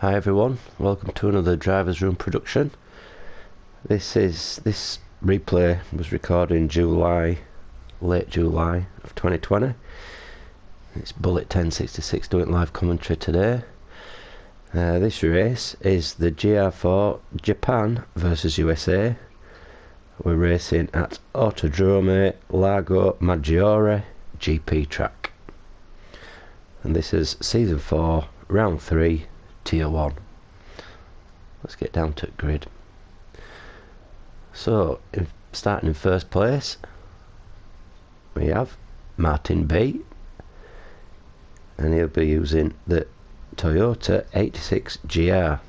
Hi everyone, welcome to another Driver's Room production. This replay was recorded in late July of 2020. It's Bullet 1066 doing live commentary today. This race is the GR4 Japan versus USA. We're racing at Autodrome Lago Maggiore GP track. And this is Season 4, Round 3, Tier 1. Let's get down to grid. So, starting in first place, we have Martin B. And he'll be using the Toyota 86 GR.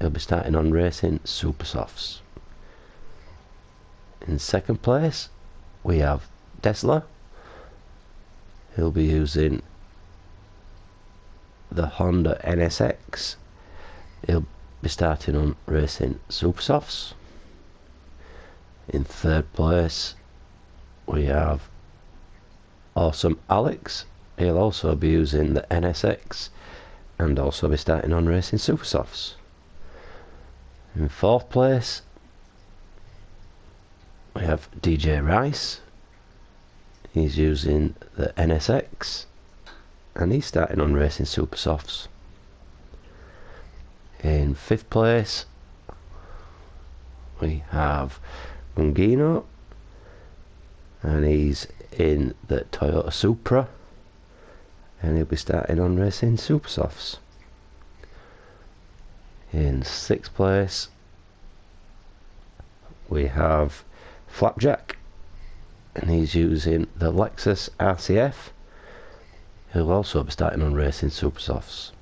He'll be starting on racing Super Softs. In second place, we have Drsl. He'll be using the Honda NSX. He'll be starting on racing Super Softs. In third place, we have Awesome Alex. He'll also be using the NSX and also be starting on racing Super Softs. In fourth place, we have DJ Rice. He's using the NSX and he's starting on racing Super Softs. In fifth place, we have Mungino, and he's in the Toyota Supra, and he'll be starting on racing Super Softs. In sixth place, we have Flapjack, and he's using the Lexus RCF. He'll also be starting on racing Super Softs.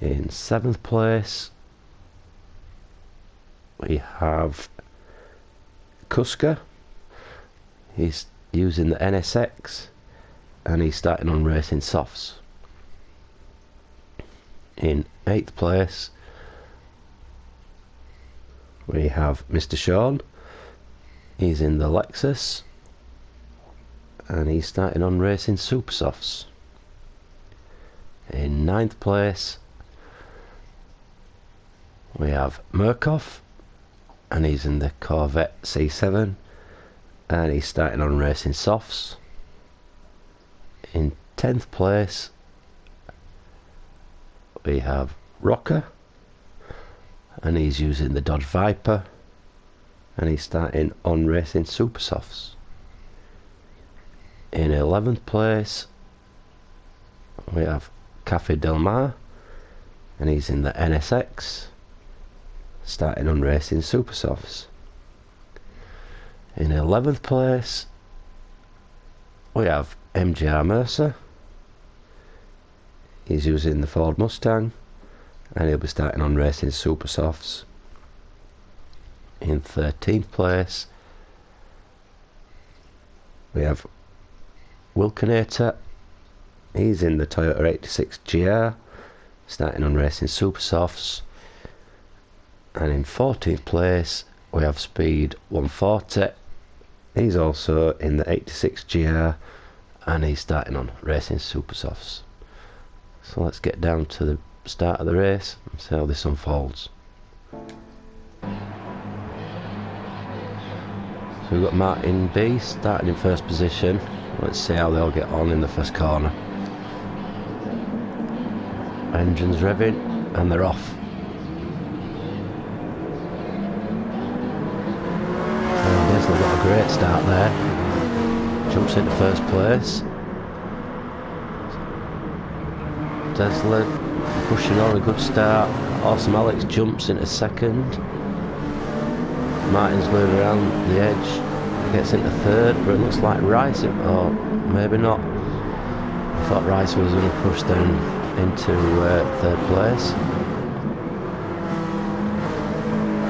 In seventh place, we have Kuska. He's using the NSX and he's starting on racing Softs. In eighth place, we have Mr. Sean. He's in the Lexus and he's starting on racing Super Softs. In ninth place, we have Murkoff, and he's in the Corvette C7 and he's starting on racing Softs. In 10th place, we have Rocker, and he's using the Dodge Viper and he's starting on racing Super Softs. In 11th place, we have Cafe Del Mar, and he's in the NSX, starting on racing Super Softs. In 11th place, we have MGR Mercer. He's using the Ford Mustang, and he'll be starting on racing Super Softs. In 13th place, we have Wilkinator. He's in the Toyota 86 GR, starting on racing Super Softs. And in 14th place, we have Speed 140. He's also in the 86 GR and he's starting on racing Super Softs. So let's get down to the start of the race and see how this unfolds. So we've got Martin B starting in first position. Let's see how they'll get on in the first corner. Engines revving and they're off. Drsl got a great start there. Jumps into first place. Drsl pushing on, a good start. Awesome Alex jumps into second. Martin's moving around the edge, gets into third, but it looks like Rice, or maybe not. I thought Rice was going to push them into third place.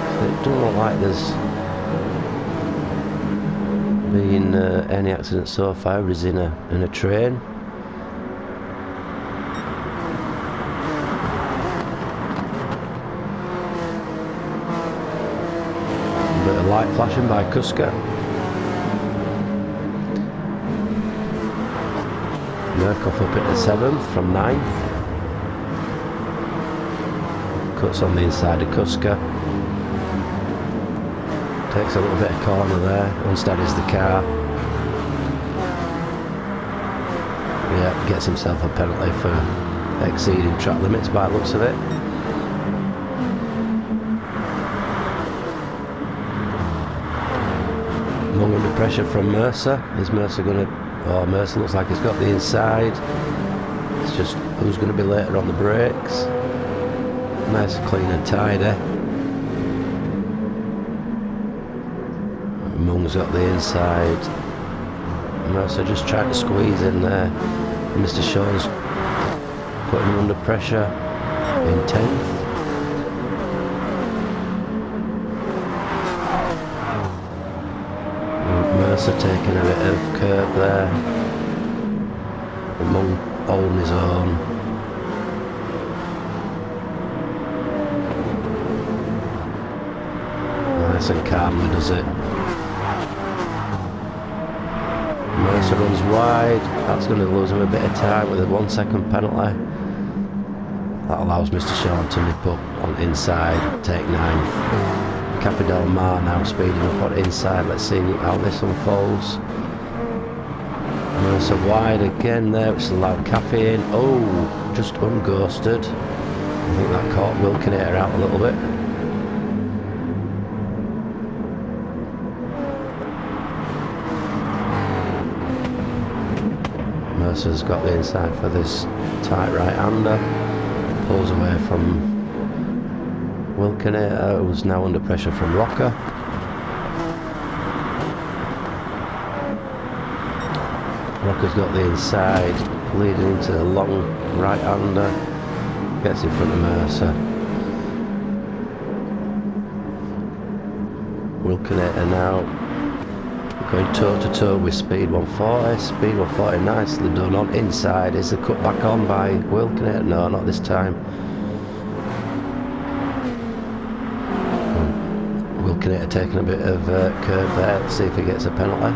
So it doesn't look like there's been any accidents so far. He's in a train. A bit of light flashing by Kuska. Murkoff up into 7th from 9th. cuts on the inside of Kuska. Takes a little bit of corner there, unsteadies the car. Yeah, gets himself a penalty for exceeding track limits by the looks of it. Long under pressure from Mercer. Is Mercer going to... Oh, Mercer looks like he's got the inside. It's just who's going to be later on the brakes. Nice, clean and tidy. Mung's got the inside. Mercer just tried to squeeze in there. Mr. Shaw's putting him under pressure in 10th. Mercer taking a bit of curb there. Mung holding his own. Nice and calmly does it. Mercer runs wide. That's going to lose him a bit of time with a 1 second penalty. That allows Mr. Shaw to nip up on inside, take 9th. Cafe Del Mar now speeding up on inside. Let's see how this unfolds. Mercer wide again there, which allowed Cafe in. Oh, just unghosted. I think that caught Wilkinator out a little bit. Mercer's got the inside for this tight right-hander. Pulls away from Wilkinator, who's now under pressure from Rocker. Rocker's got the inside, leading into the long right-hander. Gets in front of Mercer. Wilkinator now going toe-to-toe with Speed 140. Speed 140 nicely done on inside. Is the cut back on by Wilkinator? No, not this time. Wilkinator taking a bit of curve there. Let's see if he gets a penalty.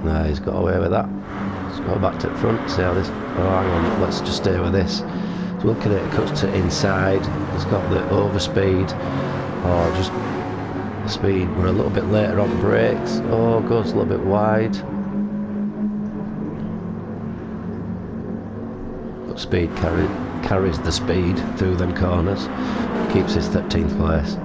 No, he's got away with that. Let's go back to the front, see how this... Oh, hang on, let's just stay with this. So Wilkinator cuts to inside. He's got the overspeed. Oh, just speed. We're a little bit later on brakes. Oh, goes a little bit wide. But speed carries the speed through them corners. Keeps his 13th place.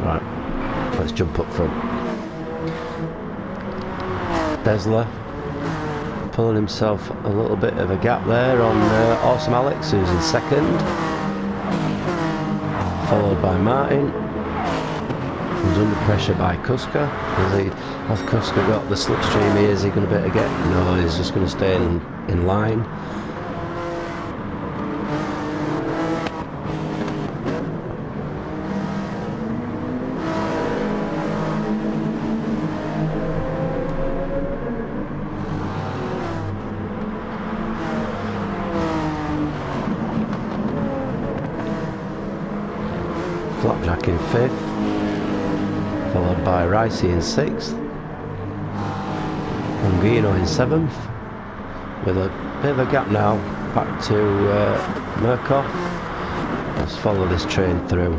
Right, let's jump up front. Drsl pulling himself a little bit of a gap there on Awesome Alex, who's in second, followed by Martin, who's under pressure by Kuska. Has Kuska got the slipstream here? Is he going to be able to get? No, he's just going to stay in line. Flapjack in 5th, followed by Ricey in 6th, Ungino in 7th, with a bit of a gap now back to Murkoff. Let's follow this train through.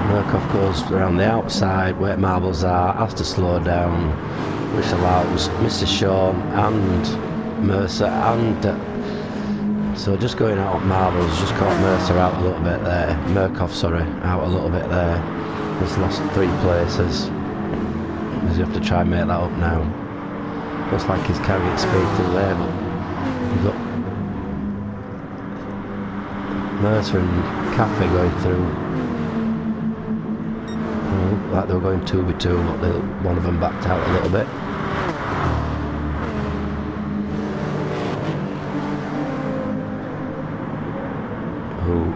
Murkoff goes around the outside where marbles are, has to slow down, which allows Mr. Shaw and Mercer and so just going out on marbles, just caught Mercer out a little bit there. Murkoff, sorry, out a little bit there. He's lost 3 places. He's have to try and make that up now. Looks like he's carrying speed through there, but you've got Mercer and Cafe going through. Like they were going 2v2, but one of them backed out a little bit.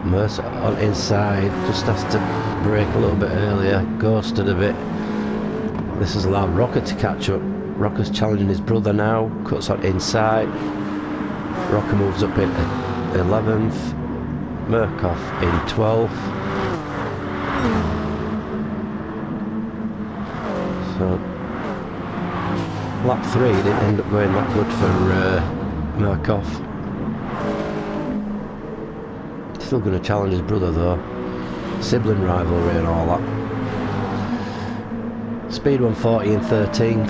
Mercer on inside, just has to brake a little bit earlier, ghosted a bit. This has allowed Rocker to catch up. Rocker's challenging his brother now, cuts on inside. Rocker moves up in 11th, Murkoff in 12th. So lap 3 didn't end up going that good for Murkoff. Still going to challenge his brother though. Sibling rivalry and all that. Speed 140 in 13th.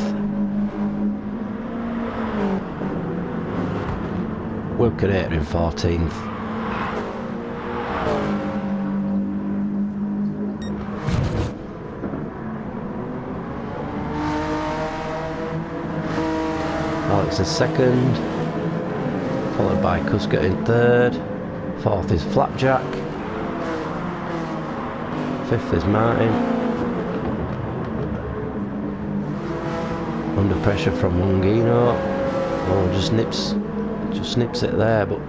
Wilkinator in 14th. Alex is second, followed by Kuska in third. Fourth is Flapjack. Fifth is Martin. Under pressure from Mungino. Oh, just nips it there, but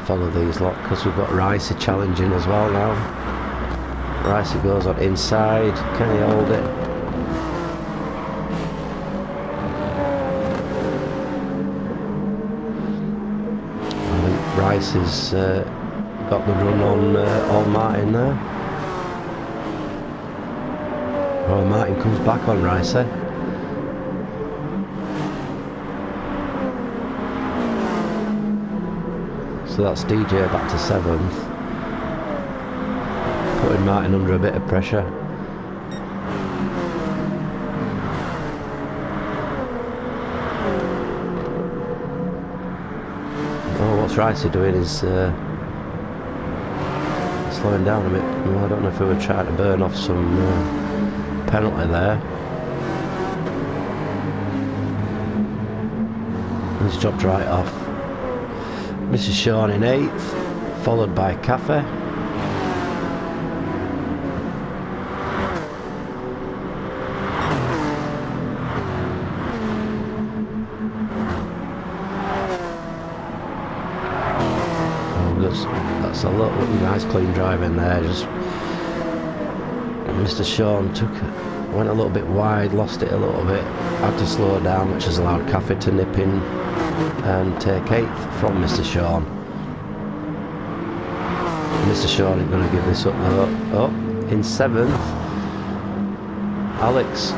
follow these lot because we've got Ricey challenging as well now. Ricey goes on inside. Can he hold it? I think Ricey's got the run on Martin there. Oh, Martin comes back on Ricey. So that's DJ back to 7th, putting Martin under a bit of pressure. Oh, what's Ricey doing is slowing down a bit. Well, I don't know if we were trying to burn off some penalty there. He's dropped right off. Mrs. Sean in 8th, followed by Cafe. That's a lot of nice clean driving there. Just Mr. Sean went a little bit wide, lost it a little bit, had to slow down, which has allowed Cafe to nip in and take 8th from Mr. Sean. Mr. Sean is going to give this up though. Oh, in 7th, Alex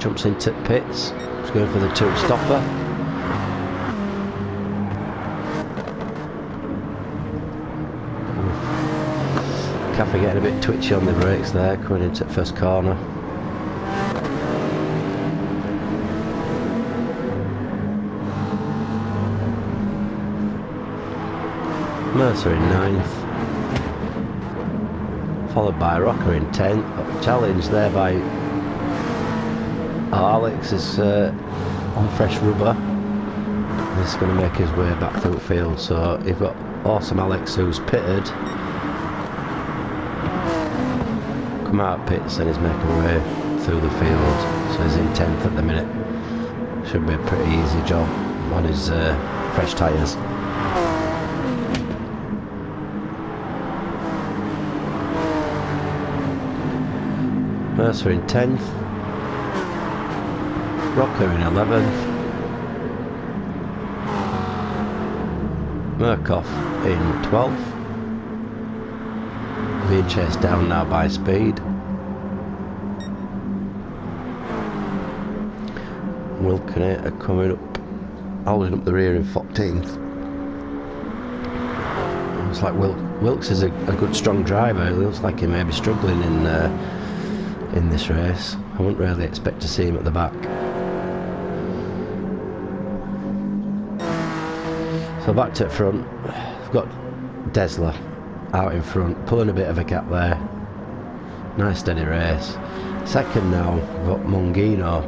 jumps into pits. He's going for the 2-stopper. Cafe getting a bit twitchy on the brakes there, coming into the first corner. Mercer in 9th, followed by Rocker in 10th. Challenge there by Alex is on fresh rubber. He's going to make his way back through the field. So you've got awesome Alex who's pitted, come out of pits and he's making way through the field. So he's in 10th at the minute. Should be a pretty easy job on his fresh tyres. Mercer in 10th, Rocker in 11th, Murkoff in 12th, being chased down now by Speed. Wilkinator coming up, holding up the rear in 14th. Looks like Wilkes is a good strong driver. It looks like he may be struggling in this race. I wouldn't really expect to see him at the back. So back to the front, we've got Drsl out in front, pulling a bit of a gap there. Nice steady race. Second now, we've got Mungino.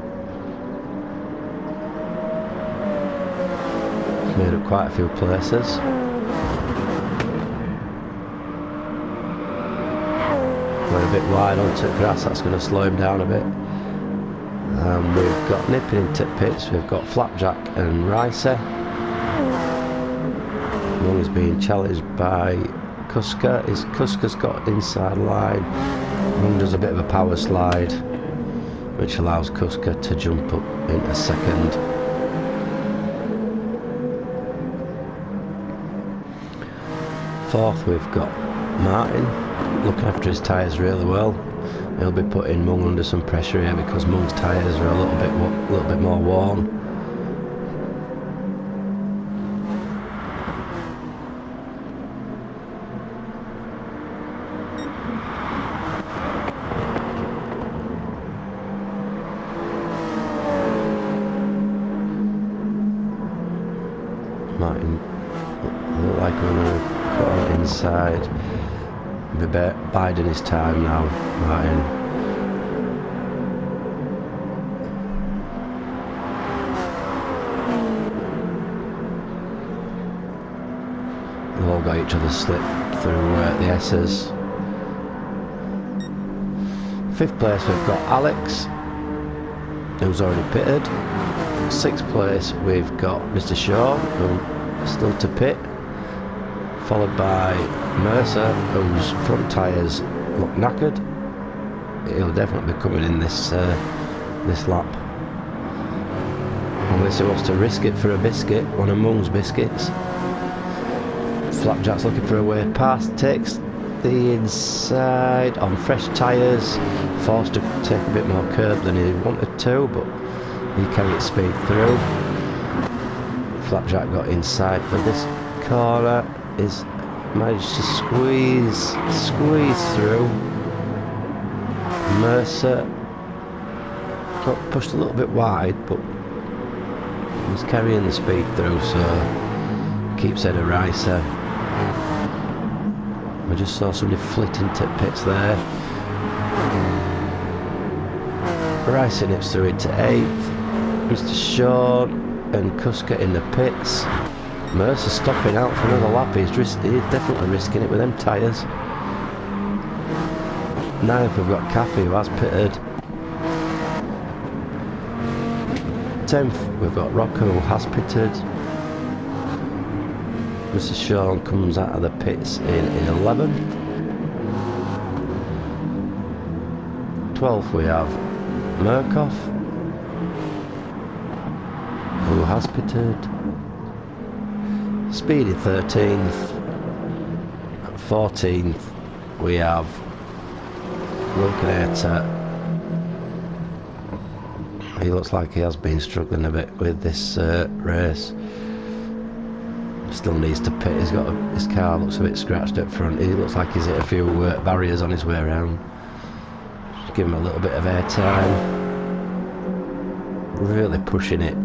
He's made up quite a few places. Going a bit wide onto the grass, that's going to slow him down a bit. We've got nipping into pits, we've got Flapjack and Ricey. One is being challenged by Kuska. Kuska's got inside line. One does a bit of a power slide, which allows Kuska to jump up into second. Fourth we've got Martin, looking after his tyres really well. He'll be putting Mung under some pressure here because Mung's tyres are a little bit more worn. Martin look like we're going to cut on inside. Be biding his time now, Martin. They've all got each other slipped through the S's. 5th place we've got Alex, who's already pitted. 6th place we've got Mr. Shaw, who's still to pit, followed by Mercer, whose front tyres look knackered. He'll definitely be coming in this lap, unless he wants to risk it for a biscuit, one of Mung's biscuits. Flapjack's looking for a way past, takes the inside on fresh tyres, forced to take a bit more curb than he wanted to, but he carried speed through. Flapjack got inside for this corner, is managed to squeeze through. Mercer got pushed a little bit wide, but he's carrying the speed through, so keeps it a ricer. I just saw somebody flit into pits there. Ricer nips through into 8th. Mr. Shaw and Kuska in the pits. Mercer stopping out for another lap. He's definitely risking it with them tyres. 9th we've got Caffey, who has pitted. 10th we've got Rocco, who has pitted. Mr. Shaw comes out of the pits in 11th. 12th we have Murkoff, who has pitted. Speedy 13th. 14th we have Wilkinator. He looks like he has been struggling a bit with this race. Still needs to pit. His car looks a bit scratched up front. He looks like he's hit a few barriers on his way around. Just give him a little bit of air time. Really pushing it,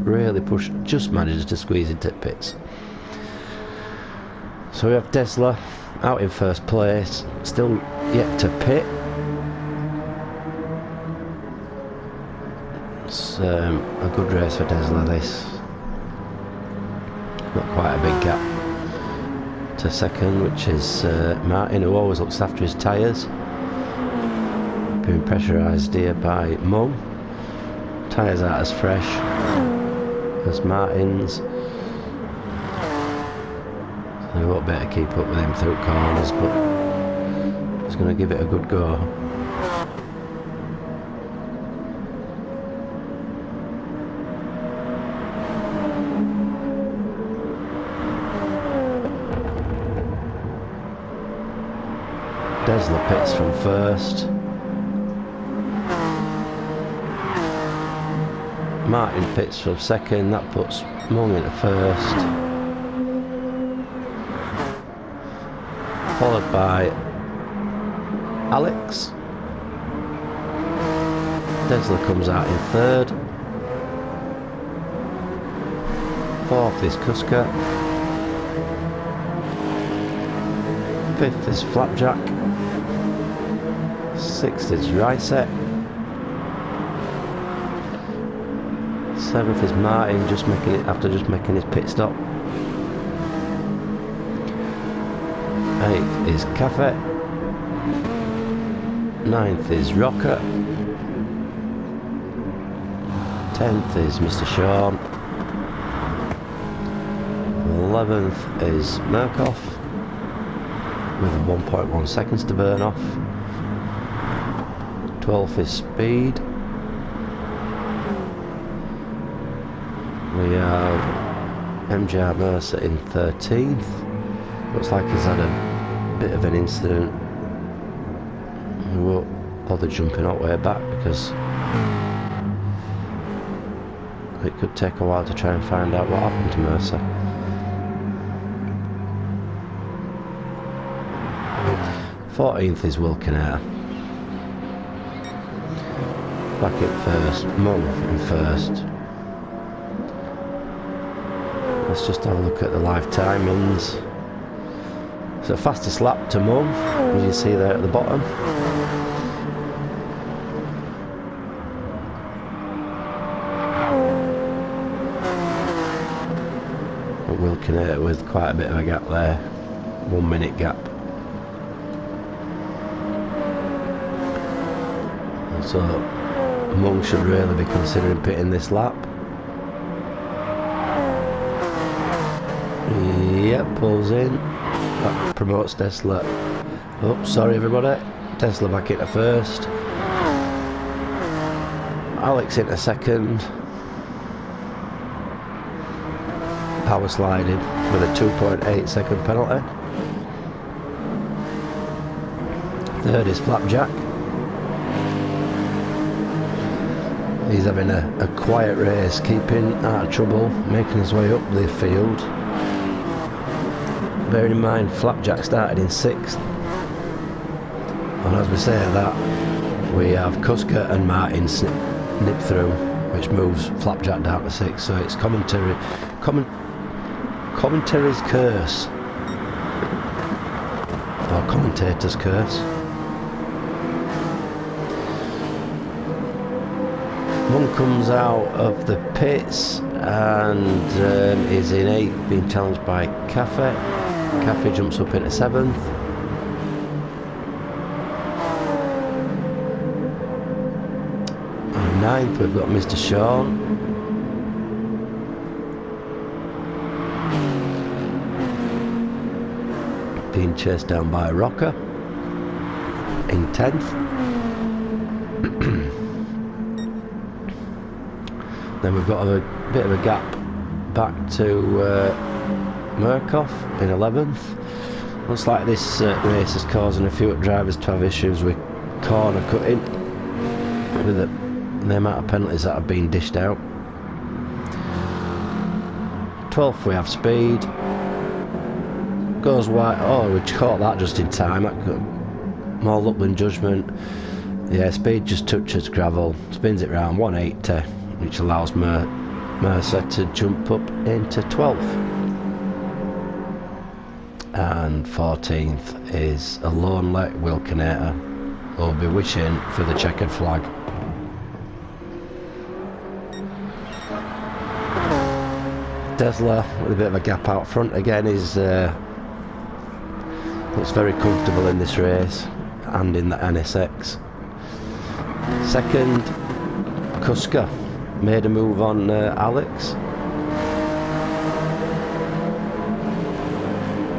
just manages to squeeze into pits. So we have Drsl out in 1st place, still yet to pit. It's a good race for Drsl, this. Not quite a big gap to 2nd, which is Martin, who always looks after his tyres. Being pressurised here by Mung. Tyres aren't as fresh as Martin's, so we won't be able to keep up with him through corners, but he's going to give it a good go. Drsl pits from 1st. Martin pits from 2nd, that puts Mung into 1st. Followed by Alex. Drsl comes out in 3rd. 4th is Kuska. 5th is Flapjack. 6th is Ricer. 7th is Martin, after just making his pit stop. 8th is Cafe. 9th is Rocker. 10th is Mr. Shaw. 11th is Murkoff with 1.1 seconds to burn off. 12th is Speed. We have MJR Mercer in 13th. Looks like he's had a bit of an incident. bother jumping all the way back because it could take a while to try and find out what happened to Mercer. Fourteenth is Wilkinator. Back in first, Mung in first. Let's just have a look at the live timings. So fastest lap to Mung, as you see there at the bottom. But Wilkinator with quite a bit of a gap there, 1 minute gap. So Mung should really be considering pitting this lap. Yep, pulls in. That promotes Drsl. Oh, sorry everybody. Drsl back into first. Alex into second. Power sliding with a 2.8 second penalty. Third is Flapjack. He's having a quiet race, keeping out of trouble, making his way up the field. Bearing in mind, Flapjack started in 6th. And as we say that, we have Kuska and Martin nip through, which moves Flapjack down to 6th. So it's commentary's curse. Or commentator's curse. One comes out of the pits and is in 8th, being challenged by Cafe. Cafe jumps up into 7th. And 9th we've got Mr. Sean. Being chased down by Rocker in 10th. Then we've got a bit of a gap back to Murkoff in 11th. Looks like this race is causing a few drivers to have issues with corner cutting with the amount of penalties that have been dished out. 12th we have Speed. Goes wide. Oh, we caught that just in time. More luck than judgment. Yeah, Speed just touches gravel, spins it round 180, which allows Mercer to jump up into 12th. And 14th is a lone leg Wilkinator, who will be wishing for the checkered flag. Drsl with a bit of a gap out front again is looks very comfortable in this race and in the NSX. Second, Kuska made a move on Alex.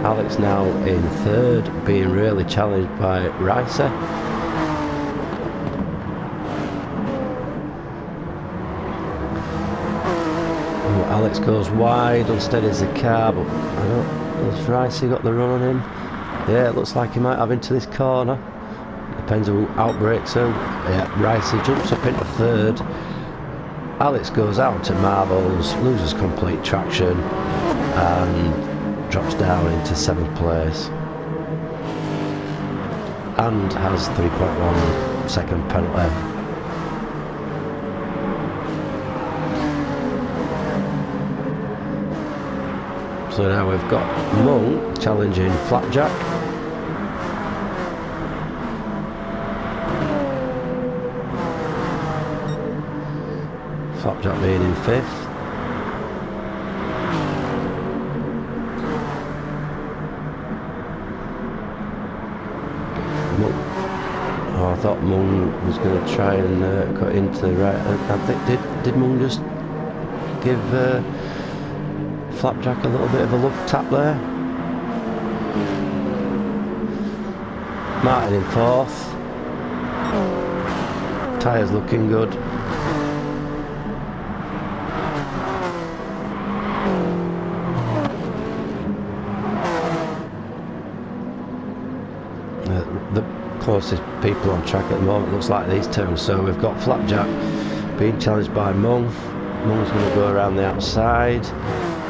Alex now in 3rd, being really challenged by Ricer. Alex goes wide, unsteadies the car, but has Ricer got the run on him? Yeah, it looks like he might have into this corner. Depends who outbreaks who. Yeah, Ricer jumps up into 3rd. Alex goes out to Marbles, loses complete traction and drops down into 7th place. And has 3.1 second penalty. So now we've got Mung challenging Flapjack. Flapjack being in 5th. Oh, I thought Mung was going to try and cut into the right. I think did Mung just give Flapjack a little bit of a love tap there? Martin in 4th. Tyres looking good. closest people on track at the moment looks like these two. So we've got Flapjack being challenged by Mung. Mung's going to go around the outside.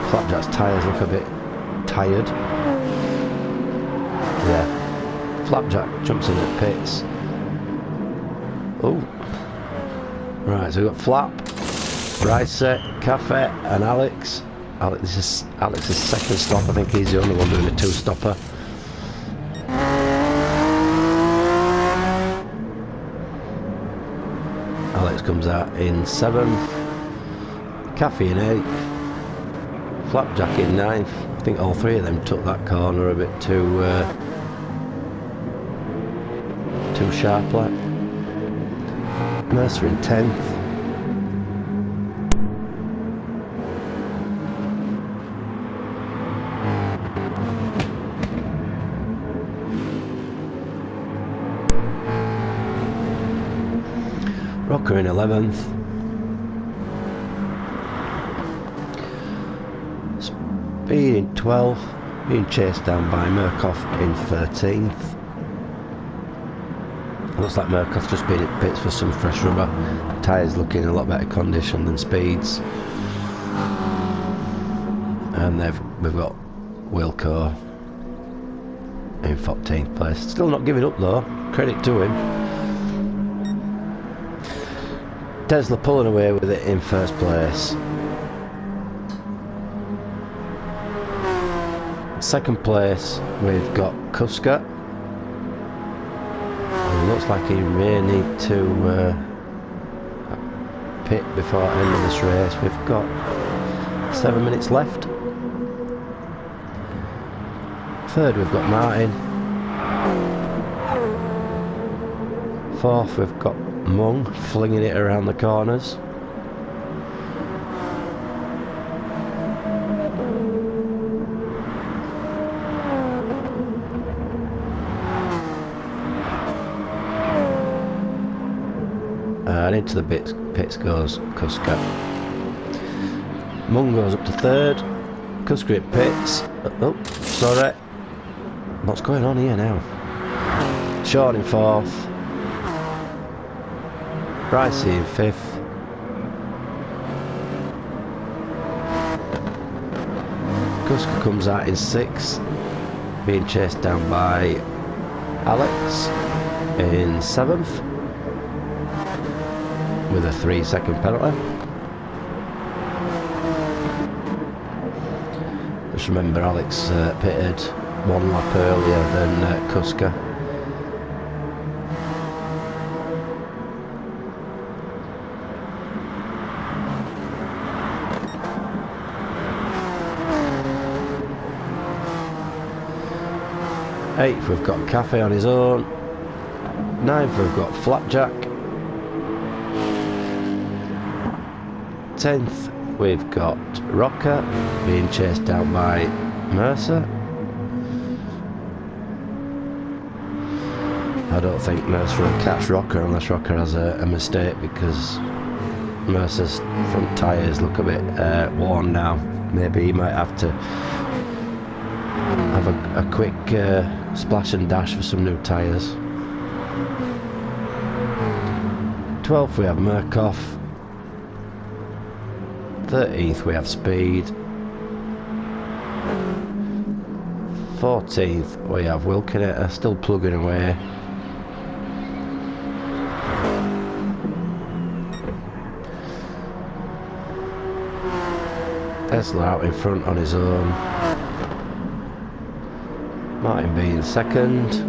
Flapjack's tyres look a bit tired. Yeah, Flapjack jumps in at pits. Oh, right, so we've got Flap, Bryce, Cafe and Alex. This is Alex's second stop. I think he's the only one doing a two-stopper. Alex comes out in 7th, Cafe in 8th, Flapjack in 9th. I think all three of them took that corner a bit too sharply. Mercer in 10th. Rocker in 11th. Speed in 12th, being chased down by Murkoff in 13th. Looks like Murkoff's just been at pits for some fresh rubber. Tyres looking in a lot better condition than Speed's. And we've got Wilco in 14th place. Still not giving up though, credit to him. Drsl pulling away with it in first place. Second place we've got Kuska. And looks like he may need to pit before the end of this race. We've got 7 minutes left. Third we've got Martin. Fourth we've got Mung flinging it around the corners. And into the pits goes Kuska. Mung goes up to 3rd. Kuska at pits. Oh, sorry. What's going on here now? Sean in 4th. Bryce in 5th. Kuska comes out in 6th, being chased down by Alex in 7th with a 3-second penalty. Just remember Alex pitted 1 lap earlier than Kuska. Eighth we've got Cafe on his own. 9th we've got Flapjack. 10th we've got Rocker being chased down by Mercer. I don't think Mercer will catch Rocker unless Rocker has a mistake, because Mercer's front tyres look a bit worn now. Maybe he might have to have a quick splash and dash for some new tyres. 12th we have Murkoff. 13th we have Speed. 14th we have Wilkinator still plugging away. Drsl out in front on his own. Martin being 2nd.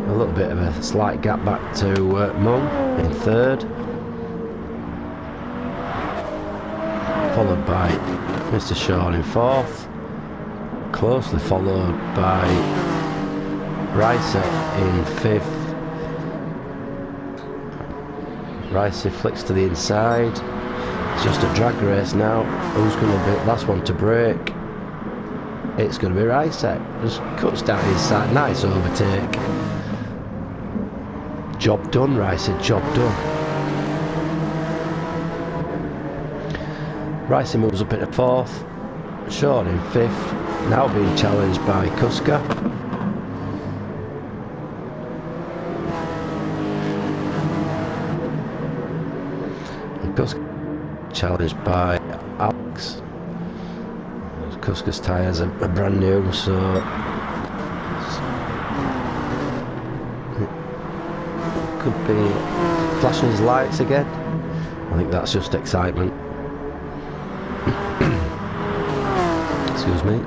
A little bit of a slight gap back to Mung in 3rd. Followed by Mr. Sean in 4th. Closely followed by Rice in 5th. Rice flicks to the inside. It's just a drag race now. Who's going to be the last one to break? It's going to be Rice. Just cuts down his side. Nice overtake. Job done, Rice. Job done. Rice moves up into 4th. Sean in 5th. Now being challenged by Kuska. Kuska challenged by Alex. Kuska's tyres are brand new, so it could be flashing his lights again. I think that's just excitement. Excuse me.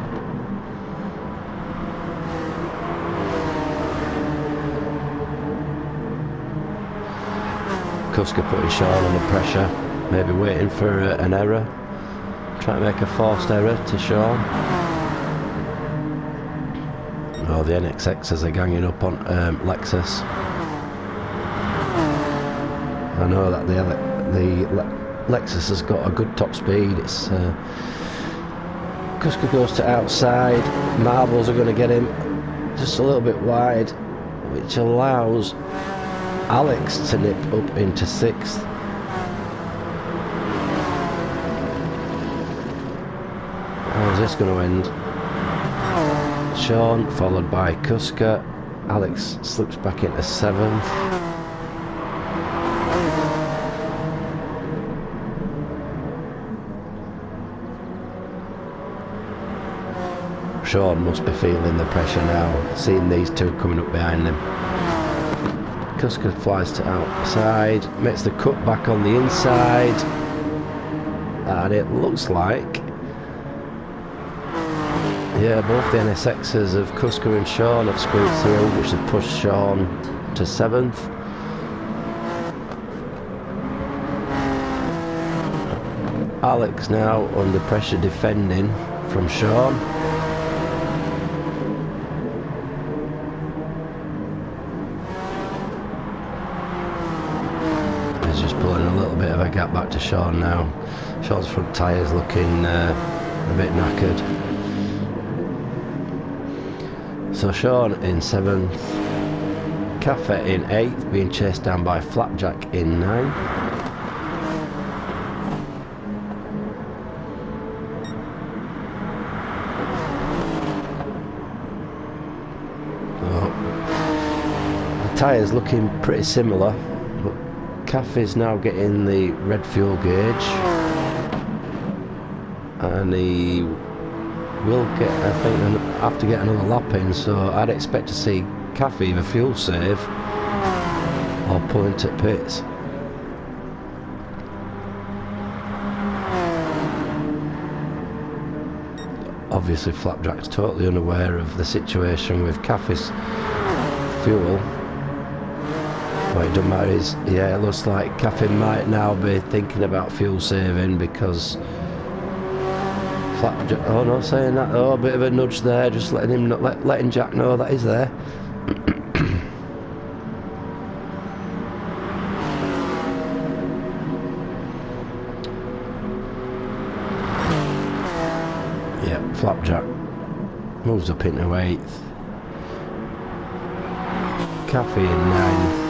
Kuska putting Sean under pressure, maybe waiting for an error, trying to make a forced error to Sean. Oh, the NXXs are ganging up on Lexus. I know that the Lexus has got a good top speed. It's Kuska goes to outside, marbles are going to get him just a little bit wide, which allows Alex to nip up into 6th. How's this going to end? Sean followed by Kuska. Alex slips back into 7th. Sean must be feeling the pressure now, seeing these two coming up behind him. Kuska flies to outside, makes the cut back on the inside, and it looks like, yeah, both the NSXs of Kuska and Sean have squeezed through, which has pushed Sean to 7th. Alex now under pressure defending from Sean. Bit of a gap back to Sean now. Sean's front tyres looking a bit knackered. So Sean in 7th, Cafe in 8th, being chased down by Flapjack in 9th. So, the tyres looking pretty similar. Caffey's now getting the red fuel gauge, and he will get, I think, have to get another lap in, so I'd expect to see Caffey either fuel save or pull into pits. Obviously Flapjack's totally unaware of the situation with Caffey's fuel. What it doesn't matter is, yeah, it looks like Caffey might now be thinking about fuel saving because Flapjack, oh no, saying that, oh, a bit of a nudge there, just letting him, letting Jack know that he's there. Yeah, Flapjack moves up into 8th. Caffey in 9th.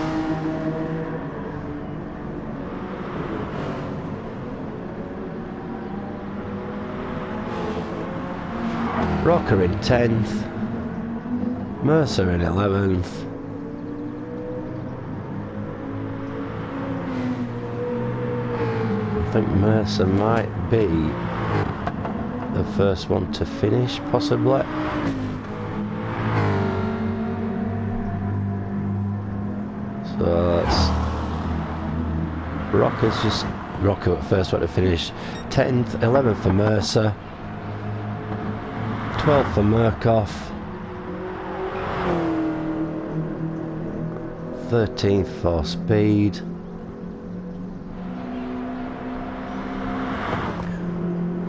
Rocker in 10th, Mercer in 11th, I think Mercer might be the first one to finish, possibly. So that's Rocker's just Rocker first one to finish. 10th, 11th for Mercer, 12th for Murkoff, 13th for Speed,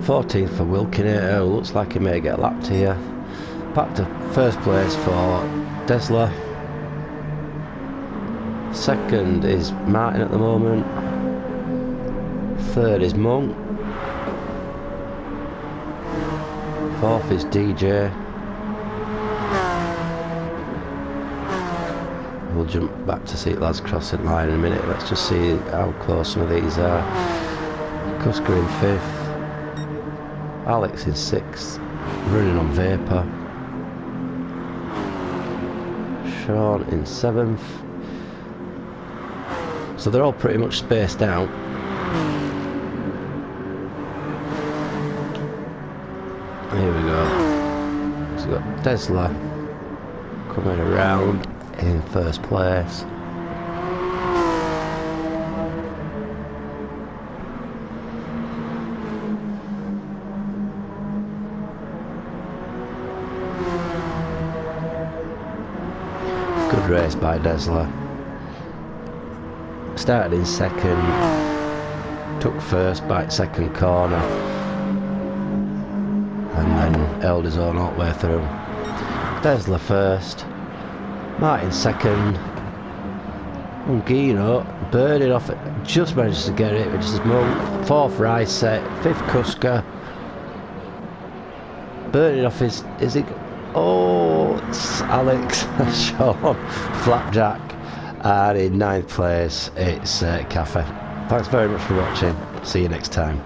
14th for Wilkinator, who looks like he may get lapped here. Back to first place for Drsl. Second is Martin at the moment. Third is Monk. Fourth is DJ. We'll jump back to see lads crossing line in a minute. Let's just see how close some of these are. Kuska in 5th. Alex in 6th. Running on vapour. Sean in 7th. So they're all pretty much spaced out. Here we go. So we've got Drsl coming around in first place. Good race by Drsl. Started in second, took first by second corner, and then held his own all the way through. Drsl first, Martin second, Ungino birded off it, just managed to get it, which is fourth right set, fifth Kuska, birded off his, is it, oh, it's Alex, Sean, Flapjack, and in ninth place it's Cafe. Thanks very much for watching, see you next time.